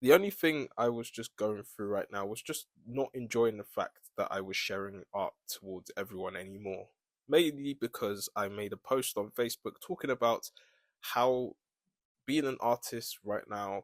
The only thing I was just going through right now was just not enjoying the fact that I was sharing art towards everyone anymore. Mainly because I made a post on Facebook talking about how being an artist right now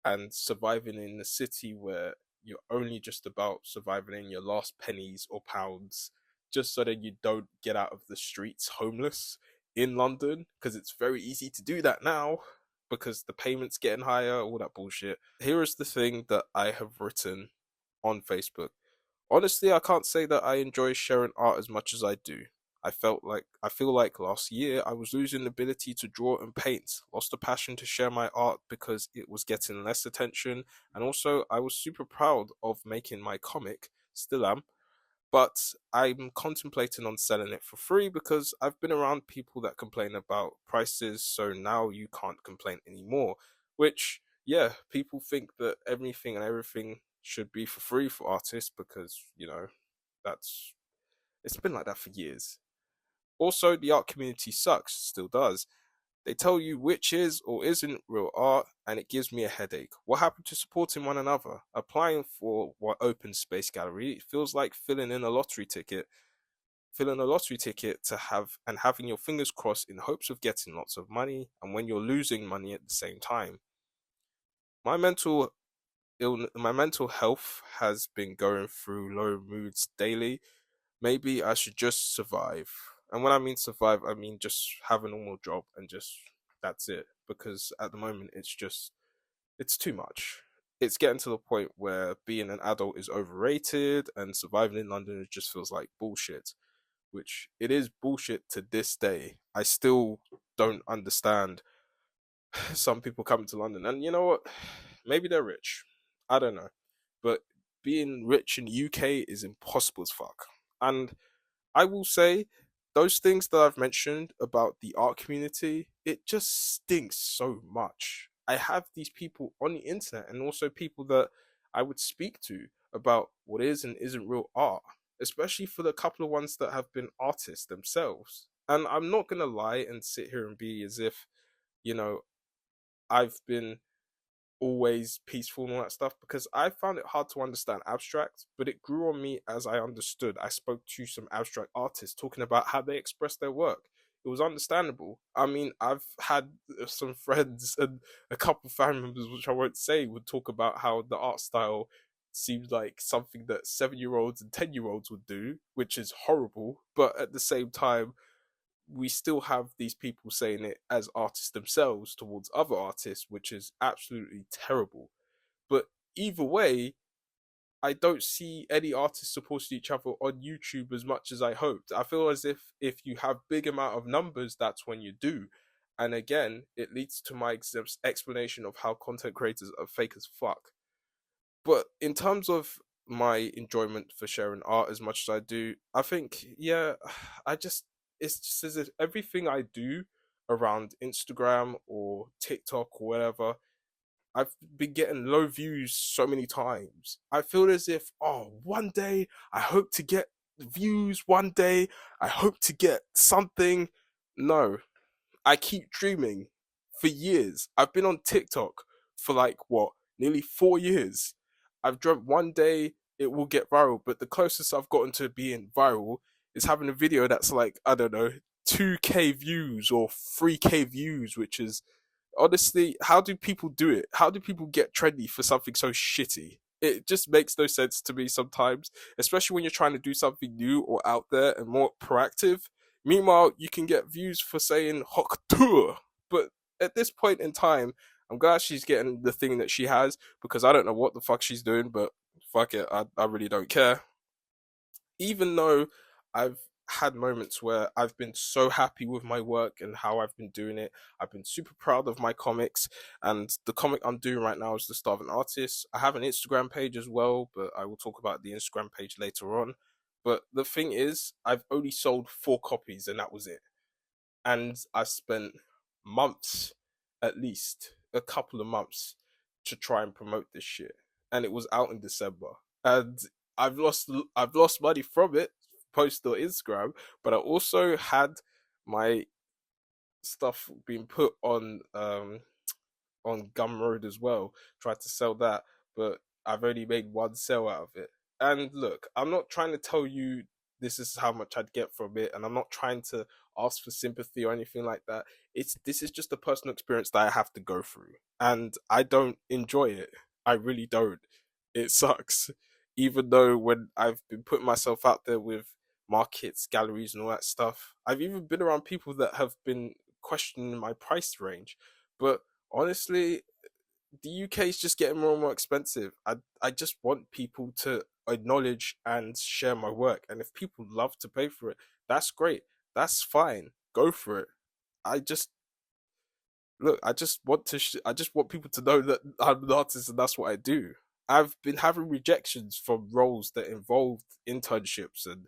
and surviving in a city where you're only just about surviving in your last pennies or pounds just so that you don't get out of the streets homeless in London, because it's very easy to do that now because the payments getting higher, all that bullshit. Here is the thing that I have written on Facebook. Honestly, I can't say that I enjoy sharing art as much as I do. I feel like last year I was losing the ability to draw and paint, lost the passion to share my art because it was getting less attention, and also I was super proud of making my comic, still am, but I'm contemplating on selling it for free because I've been around people that complain about prices, so now you can't complain anymore. Which, yeah, people think that anything and everything should be for free for artists because, that's it's been like that for years. Also, the art community sucks, still does. They tell you which is or isn't real art, and it gives me a headache. What happened to supporting one another? Applying for what open space gallery it feels like filling a lottery ticket to have and having your fingers crossed in hopes of getting lots of money, and when you're losing money at the same time. My my mental health has been going through low moods daily. Maybe I should just survive. And when I mean survive, I mean just have a normal job and just that's it. Because at the moment, it's too much. It's getting to the point where being an adult is overrated and surviving in London just feels like bullshit, which it is bullshit to this day. I still don't understand some people coming to London. And you know what? Maybe they're rich. I don't know. But being rich in the UK is impossible as fuck. And I will say those things that I've mentioned about the art community, it just stinks so much. I have these people on the internet and also people that I would speak to about what is and isn't real art, especially for the couple of ones that have been artists themselves. And I'm not going to lie and sit here and be as if, you know, I've been always peaceful and all that stuff because I found it hard to understand abstract, but it grew on me as I understood. I spoke to some abstract artists talking about how they express their work. It was understandable. I mean, I've had some friends and a couple family members, which I won't say, would talk about how the art style seems like something that 7 year olds and 10 year olds would do, which is horrible. But at the same time, we still have these people saying it as artists themselves towards other artists, which is absolutely terrible. But either way, I don't see any artists supporting each other on YouTube as much as I hoped. I feel as if you have big amount of numbers, that's when you do. And again, it leads to my explanation of how content creators are fake as fuck. But in terms of my enjoyment for sharing art as much as I do, I think yeah, I just it's just as if everything I do around Instagram or TikTok or whatever, I've been getting low views so many times. I feel as if, oh, one day I hope to get views, one day I hope to get something. No, I keep dreaming for years. I've been on TikTok for like what, nearly 4 years. I've dreamt one day it will get viral, but the closest I've gotten to being viral is having a video that's like, I don't know, 2K views or 3K views, which is honestly, how do people do it? How do people get trendy for something so shitty? It just makes no sense to me sometimes, especially when you're trying to do something new or out there and more proactive. Meanwhile, you can get views for saying Hok tour. But at this point in time, I'm glad she's getting the thing that she has because I don't know what the fuck she's doing, but fuck it, I really don't care. Even though I've had moments where I've been so happy with my work and how I've been doing it. I've been super proud of my comics, and the comic I'm doing right now is The Starving Artist. I have an Instagram page as well, but I will talk about the Instagram page later on. But the thing is, I've only sold 4 copies, and that was it. And I spent months, at least a couple of months, to try and promote this shit. And it was out in December, and I've lost money from it, post on Instagram, but I also had my stuff being put on on Gumroad as well. Tried to sell that, but I've only made one sale out of it. And look, I'm not trying to tell you this is how much I'd get from it, and I'm not trying to ask for sympathy or anything like that. It's This is just a personal experience that I have to go through, and I don't enjoy it. I really don't. It sucks. Even though when I've been putting myself out there with markets, galleries, and all that stuff, I've even been around people that have been questioning my price range. But honestly, the UK is just getting more and more expensive. I just want people to acknowledge and share my work, and if people love to pay for it, that's great. That's fine. Go for it. I just look. I just want people to know that I'm an artist and that's what I do. I've been having rejections from roles that involved internships and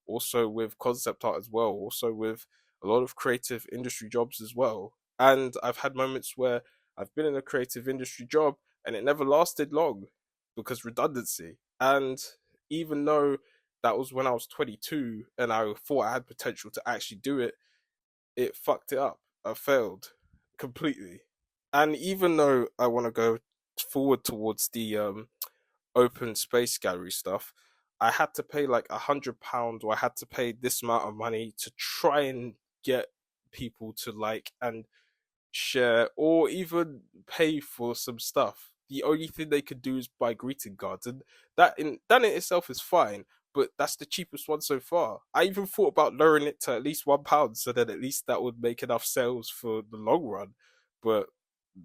also with concept art as well. Also with a lot of creative industry jobs as well. And I've had moments where I've been in a creative industry job and it never lasted long because redundancy. And even though that was when I was 22 and I thought I had potential to actually do it, it fucked it up. I failed completely. And even though I want to go forward towards the open space gallery stuff, I had to pay like £100, or I had to pay this amount of money to try and get people to like and share or even pay for some stuff. The only thing they could do is buy greeting cards, and that in itself is fine. But that's the cheapest one so far. I even thought about lowering it to at least £1, so that at least that would make enough sales for the long run. But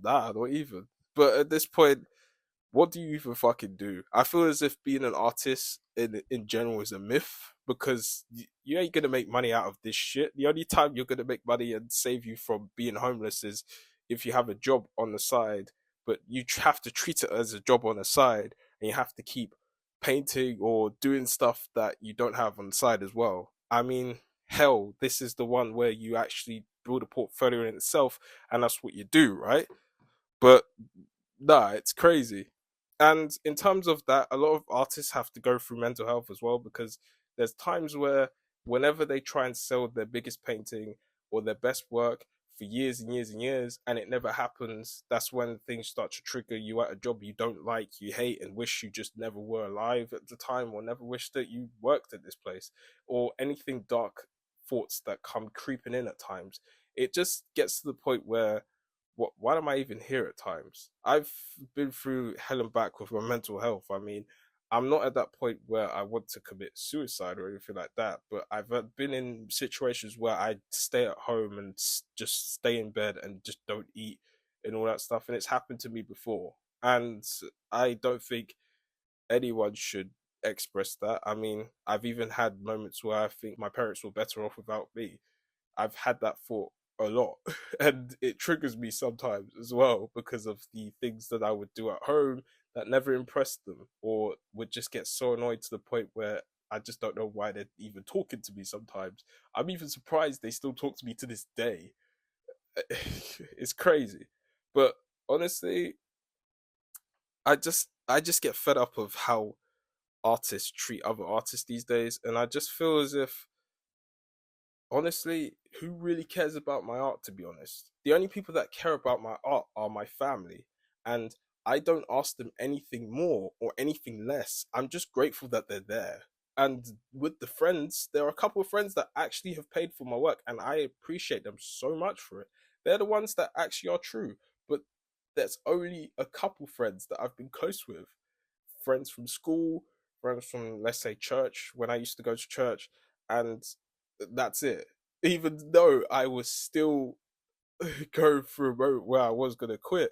nah, not even. But at this point, what do you even fucking do? I feel as if being an artist in general is a myth because you ain't gonna make money out of this shit. The only time you're gonna make money and save you from being homeless is if you have a job on the side, but you have to treat it as a job on the side, and you have to keep painting or doing stuff that you don't have on the side as well. I mean, hell, this is the one where you actually build a portfolio in itself, and that's what you do, right? But nah, it's crazy. And in terms of that, a lot of artists have to go through mental health as well because there's times where whenever they try and sell their biggest painting or their best work for years and years and years and it never happens, that's when things start to trigger you at a job you don't like, you hate, and wish you just never were alive at the time, or never wish that you worked at this place, or anything dark thoughts that come creeping in at times. It just gets to the point where why am I even here at times? I've been through hell and back with my mental health. I mean, I'm not at that point where I want to commit suicide or anything like that, but I've been in situations where I stay at home and just stay in bed and just don't eat and all that stuff. And it's happened to me before. And I don't think anyone should express that. I mean, I've even had moments where I think my parents were better off without me. I've had that thought a lot, and it triggers me sometimes as well because of the things that I would do at home that never impressed them, or would just get so annoyed to the point where I just don't know why they're even talking to me sometimes. I'm even surprised they still talk to me to this day. It's crazy. But honestly, I just get fed up of how artists treat other artists these days, and I just feel as if honestly, who really cares about my art, to be honest? The only people that care about my art are my family. And I don't ask them anything more or anything less. I'm just grateful that they're there. And with the friends, there are a couple of friends that actually have paid for my work, and I appreciate them so much for it. They're the ones that actually are true. But there's only a couple friends that I've been close with, friends from school, friends from, let's say, church, when I used to go to church, and that's it. Even though I was still going through a moment where I was going to quit,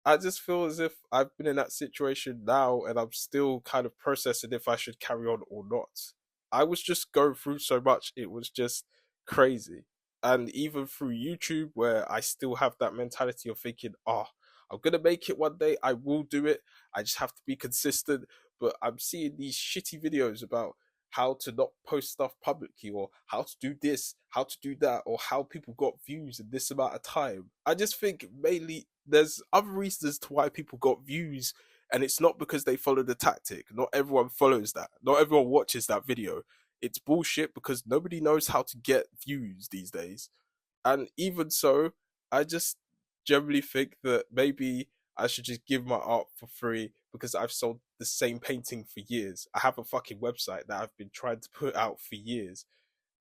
I just feel as if I've been in that situation now and I'm still kind of processing if I should carry on or not. I was just going through so much, it was just crazy. And even through YouTube, where I still have that mentality of thinking, oh, I'm going to make it one day, I will do it. I just have to be consistent. But I'm seeing these shitty videos about how to not post stuff publicly, or how to do this, how to do that, or how people got views in this amount of time. I just think mainly there's other reasons to why people got views, and it's not because they follow the tactic. Not everyone follows that. Not everyone watches that video. It's bullshit because nobody knows how to get views these days. And even so, I just generally think that maybe I should just give my art for free because I've sold the same painting for years. I have a fucking website that I've been trying to put out for years.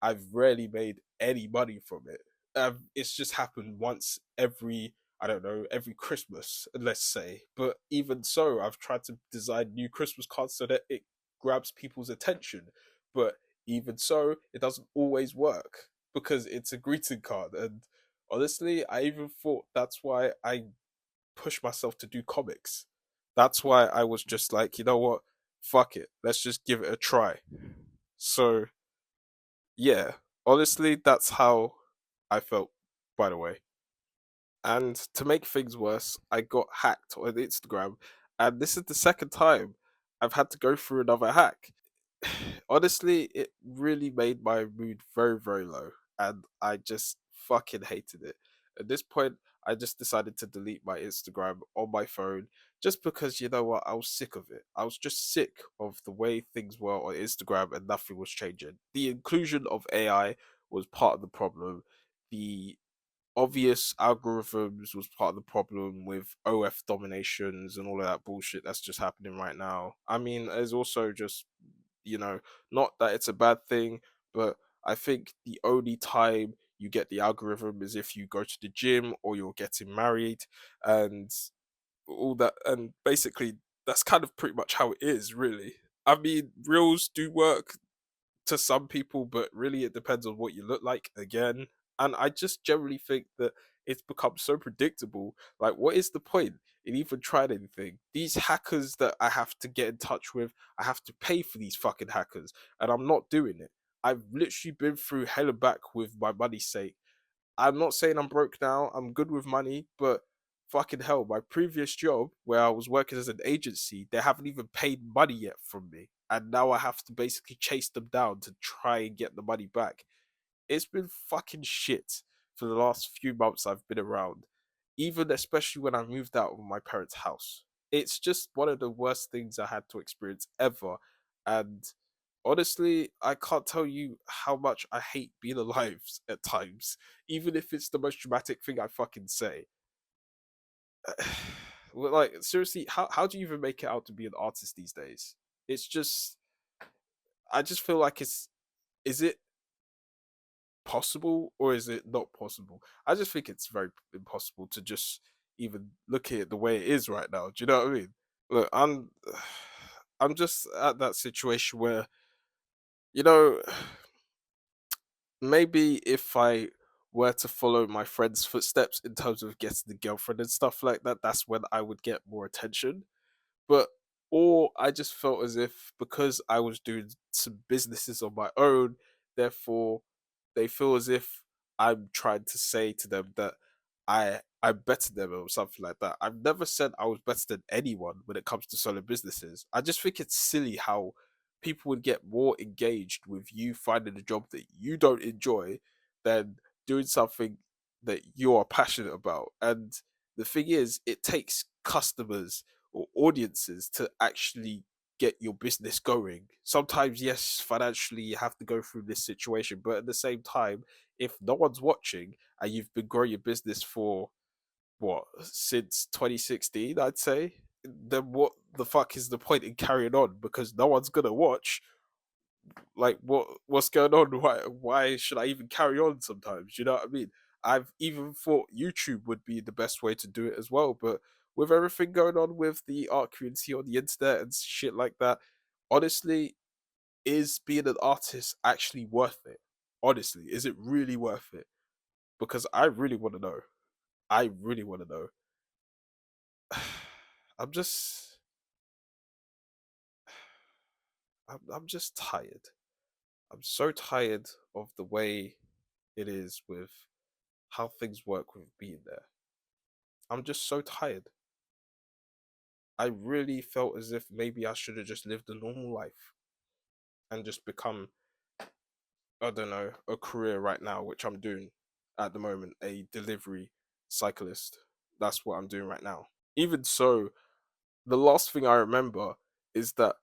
I've rarely made any money from it. It's just happened once every, I don't know, every Christmas, let's say. But even so, I've tried to design new Christmas cards so that it grabs people's attention. But even so, it doesn't always work because it's a greeting card. And honestly, I even thought that's why I push myself to do comics. That's why I was just like, you know what? Fuck it. Let's just give it a try. So, yeah, honestly, that's how I felt, by the way. And to make things worse, I got hacked on Instagram. And this is the second time I've had to go through another hack. Honestly, it really made my mood very, very low, and I just fucking hated it. At this point, I just decided to delete my Instagram on my phone just because you know what, I was sick of it. I was just sick of the way things were on Instagram and nothing was changing. The inclusion of AI was part of the problem. The obvious algorithms was part of the problem with OF dominations and all of that bullshit that's just happening right now. I mean, there's also just, you know, not that it's a bad thing, but I think the only time you get the algorithm is if you go to the gym or you're getting married and all that. And basically, that's kind of pretty much how it is, really. I mean, reels do work to some people, but really it depends on what you look like again. And I just generally think that it's become so predictable. Like, what is the point in even trying anything? These hackers that I have to get in touch with, I have to pay for these fucking hackers, and I'm not doing it. I've literally been through hell and back with my money's sake. I'm not saying I'm broke now. I'm good with money, but fucking hell, my previous job where I was working as an agency, they haven't even paid money yet from me. And now I have to basically chase them down to try and get the money back. It's been fucking shit for the last few months I've been around, even especially when I moved out of my parents' house. It's just one of the worst things I had to experience ever. And honestly, I can't tell you how much I hate being alive at times, even if it's the most dramatic thing I fucking say. Well, like, seriously, how do you even make it out to be an artist these days? It's just, I just feel like is it possible or is it not possible? I just think it's very impossible to just even look at it the way it is right now. Do you know what I mean? Look, I'm just at that situation where, you know, maybe if I were to follow my friend's footsteps in terms of getting a girlfriend and stuff like that, that's when I would get more attention. But or I just felt as if because I was doing some businesses on my own, therefore they feel as if I'm trying to say to them that I'm better than them or something like that. I've never said I was better than anyone when it comes to solo businesses. I just think it's silly how people would get more engaged with you finding a job that you don't enjoy than doing something that you are passionate about. And the thing is, it takes customers or audiences to actually get your business going. Sometimes, yes, financially you have to go through this situation, but at the same time, if no one's watching and you've been growing your business for what since 2016, I'd say, then what the fuck is the point in carrying on? Because no one's gonna watch. Like, what's going on? Why should I even carry on? Sometimes, you know what I mean. I've even thought YouTube would be the best way to do it as well, but with everything going on with the art community on the internet and shit like that, honestly, is being an artist actually worth it? Honestly, is it really worth it? Because I really want to know. I really want to know. I'm just, I'm just tired. I'm so tired of the way it is with how things work with being there. I'm just so tired. I really felt as if maybe I should have just lived a normal life and just become, I don't know, a career right now, which I'm doing at the moment, a delivery cyclist. That's what I'm doing right now. Even so, the last thing I remember is that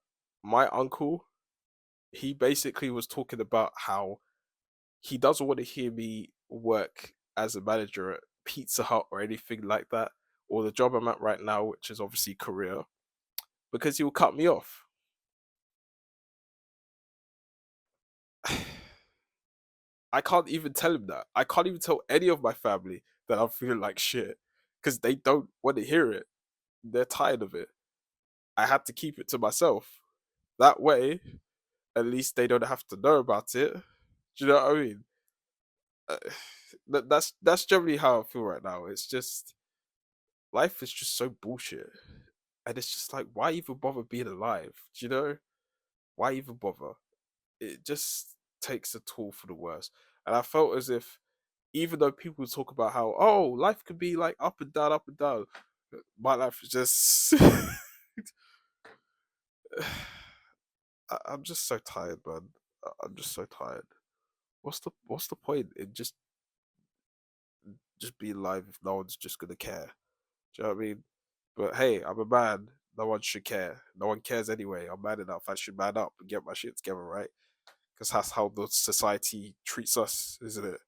my uncle, he basically was talking about how he doesn't want to hear me work as a manager at Pizza Hut or anything like that, or the job I'm at right now, which is obviously career, because he will cut me off. I can't even tell him that. I can't even tell any of my family that I'm feeling like shit because they don't want to hear it. They're tired of it. I had to keep it to myself. That way, at least they don't have to know about it. Do you know what I mean? Uh, that's generally how I feel right now. It's just life is just so bullshit, and it's just like, why even bother being alive? Do you know? Why even bother? It just takes a toll for the worse. And I felt as if, even though people talk about how, oh, life could be like up and down, my life is just I'm just so tired, man. I'm just so tired. What's the point in just being alive if no one's just gonna care? Do you know what I mean? But hey, I'm a man. No one should care. No one cares anyway. I'm man enough. I should man up and get my shit together, right? Because that's how the society treats us, isn't it?